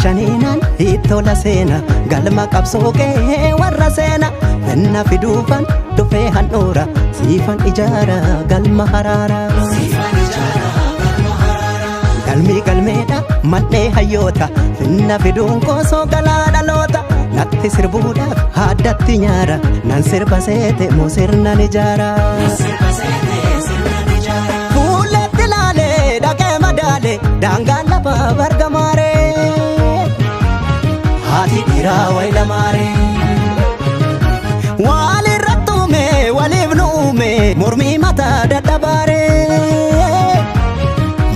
shaniinan ittola seena galma qabsookee warra seena fenna fiduufan dhufee handhuura siifan ijaara galma haraara galmii galmeedha madhee hayyoota fenna fiduun koosoo galaa dhaloota natti sirbuudhaaf haaddatti nyaara nan sirba seete moo sirnan ijaara fuulletti laalee dhaqee madaale daangaan lafa bargamaare haati dhiiraa waylamaare walirratti uume waliif nu uume mormii mataa dadhabaare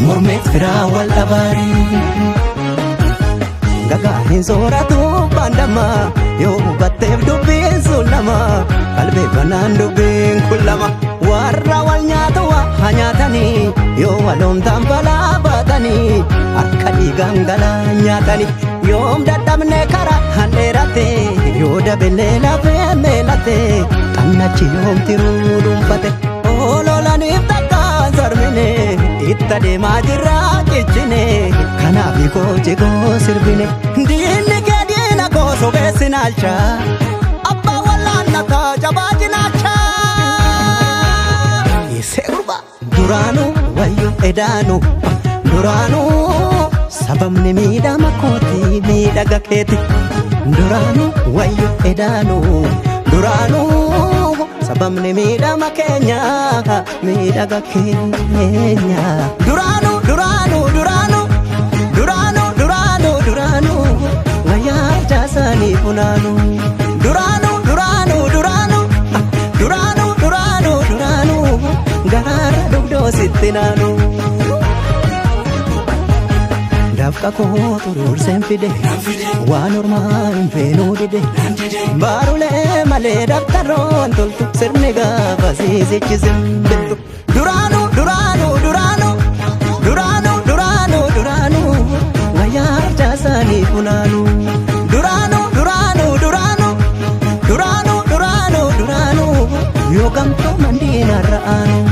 mormeet firaa wal dhabaare gagaa hin sooratu bandama yoo hubatteef dubbiin sun lama qalbeeffannaan dubbiin kun lama warra wal nyaatu haa nyaatanii yoo waloomtaan balaa baatanii akka dhiigaan galaa nyaatanii yoom dadhabne karaa handheerate yoo dabellee lafee meelate xannachi yoom tiruu dhuunfate ololaniif takkaan sarmine itta deemaa jirraa cichine kanaaf koo jigoo sirbine diinni kee diina koo sobeessi naalcha abbaa wallaannataa jabaa jinaacha isee urba duraanuu wayyoo edaanuu duraanuu sababni miidhama kooti miidhaga keeti duraanuu wayyoo edaanuu duraanuu sababni miidhama keenya miidhaga keenya duraanuu duraanuu duraanuu duraanuu duraanuu duraanuu wayyaa jaasanii funaanuu duraanuu duraanuu duraanuu duraanuu duraanuu duraanuu garaara dugdoo sitti naanuu dafqa koo turuurseen fide waan ormaa hin feenuu dide baarulee malee daftaroon toltu sirni gaafa siisichisin biltu duraanuu duraanuu duraanuu duraanuu duraanuu duraanuu wayyaa jaasanii funaanuu duraanuu duraanuu duraanuu duraanuu duraanuu duraanuu yoo gamtoo mandiina ra'aanuu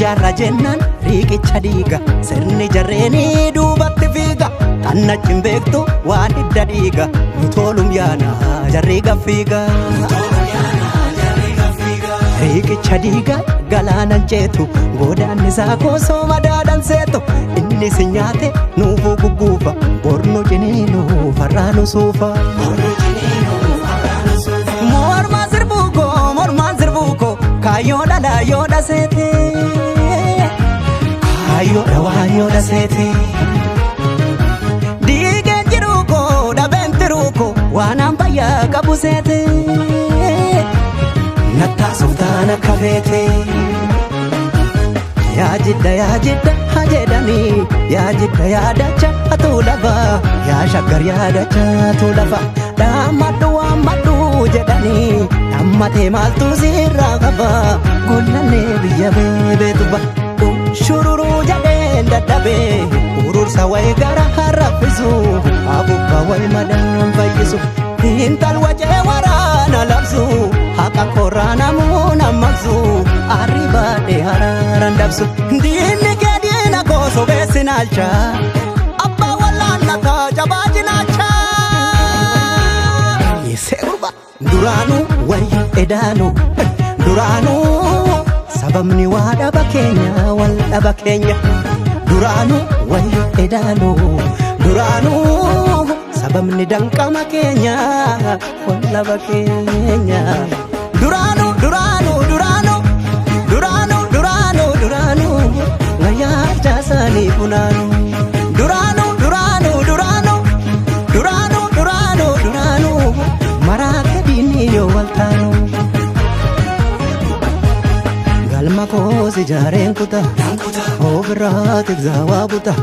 jarra jennaan riiqicha dhiiga sirni jarreenii duubatti fiiga xannachin beektu waan hidda dhiiga nu toolum yaana jarri gaffiiga riiqicha dhiiga galaanan ceetu goodaannisaa koosoo madaadan seetu inni si nyaate nuufuu gugguufa bornu ciniinuu farraanu suufa mormaan sirbuuko kaayyoo dhala yoo dhaseete kaayyoo dha seete diigeen jiruuko dhabeen tiruuko waanaan fayyaa qabu seete nattaasuuf taana kabeete yaa jidda hajedhanii yaa jidda yaadacha hatuu lafa yaa shaggar yaadacha hatuu lafa dhaammadhu waammadhu jedhanii dhammatee maaltu sirraa qaba gollanee biyya beebeetuba shururuu jedheen dadhabee urursa wayi gara harraffisu abubba wayi madaan fayyisu intal wajee waraana labsu haqa korraa namuu nammaqsu arribaadhe haraaran dabsu diinni kee diina koo sobeessi naalcha abbaa wallaannataa jabaa jinaacha isee urba duraanuu wayyoo edaanuu duraanuu sababni waa dhaba keenya wal dhaba keenya duraanuu wayyoo edaanuu duraanuu sababni danqama keenya wal dhaba keenya duraanuu duraanuu duraanuu duraanuu duraanuu duraanuu wayyaa jaasanii funaanuu duraanuu duraanuu duraanuu duraanuu duraanuu duraanuu maraaka diinii yoo wal taanuu galma koosi jaareen kuta ofirraatiif zaawaa buta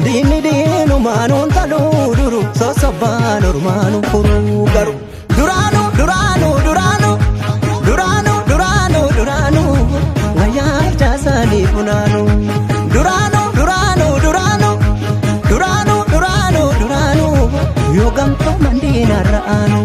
diinni diinumaanuun taluu duru sosobaan ormaanuu furuu garu duraanuu duraanuu duraanuu duraanuu duraanuu duraanuu wayyaa jaasanii funaanuu duraanuu duraanuu duraanuu narra aanu